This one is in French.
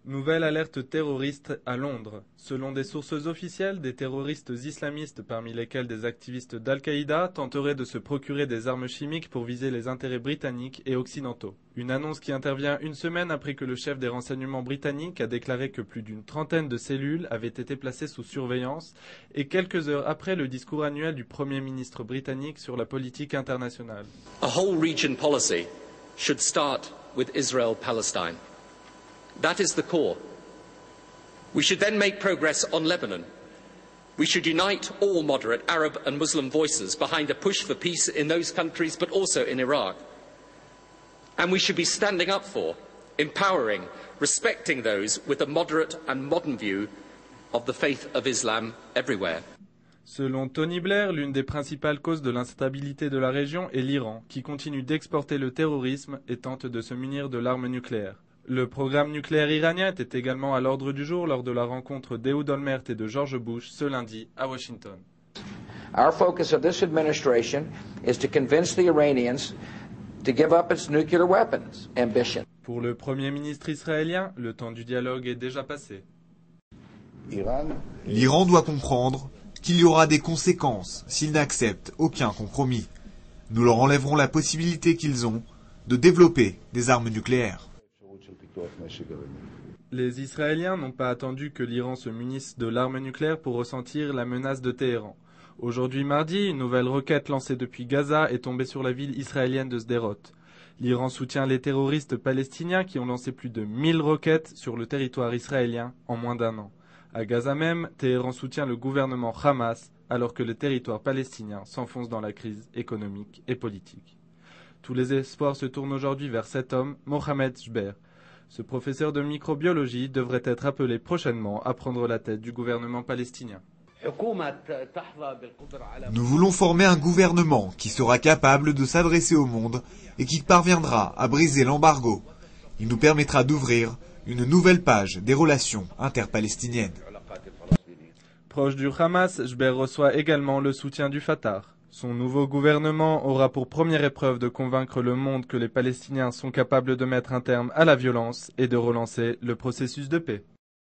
Nouvelle alerte terroriste à Londres. Selon des sources officielles, des terroristes islamistes, parmi lesquels des activistes d'Al-Qaïda, tenteraient de se procurer des armes chimiques pour viser les intérêts britanniques et occidentaux. Une annonce qui intervient une semaine après que le chef des renseignements britanniques a déclaré que plus d'une trentaine de cellules avaient été placées sous surveillance et quelques heures après le discours annuel du Premier ministre britannique sur la politique internationale. A whole region policy should start with Israel-Palestine. That is the core. We should then make progress on Lebanon. We should unite all moderate Arab and Muslim voices behind a push for peace in those countries, but also in Iraq. And we should be standing up for, empowering, respecting those with a moderate and modern view of the faith of Islam everywhere. Selon Tony Blair, l'une des principales causes de l'instabilité de la région est l'Iran, qui continue d'exporter le terrorisme et tente de se munir de l'arme nucléaire. Le programme nucléaire iranien était également à l'ordre du jour lors de la rencontre d'Ehud Olmert et de George Bush ce lundi à Washington. Our focus of this administration is to convince the Iranians to give up its nuclear weapons ambition. Pour le Premier ministre israélien, le temps du dialogue est déjà passé. L'Iran doit comprendre qu'il y aura des conséquences s'ils n'acceptent aucun compromis. Nous leur enlèverons la possibilité qu'ils ont de développer des armes nucléaires. Les Israéliens n'ont pas attendu que l'Iran se munisse de l'arme nucléaire pour ressentir la menace de Téhéran. Aujourd'hui mardi, une nouvelle roquette lancée depuis Gaza est tombée sur la ville israélienne de Sderot. L'Iran soutient les terroristes palestiniens qui ont lancé plus de 1000 roquettes sur le territoire israélien en moins d'un an. À Gaza même, Téhéran soutient le gouvernement Hamas alors que le territoire palestinien s'enfonce dans la crise économique et politique. Tous les espoirs se tournent aujourd'hui vers cet homme, Mohamed Jber. Ce professeur de microbiologie devrait être appelé prochainement à prendre la tête du gouvernement palestinien. Nous voulons former un gouvernement qui sera capable de s'adresser au monde et qui parviendra à briser l'embargo. Il nous permettra d'ouvrir une nouvelle page des relations interpalestiniennes. Proche du Hamas, Jber reçoit également le soutien du Fatah. Son nouveau gouvernement aura pour première épreuve de convaincre le monde que les Palestiniens sont capables de mettre un terme à la violence et de relancer le processus de paix.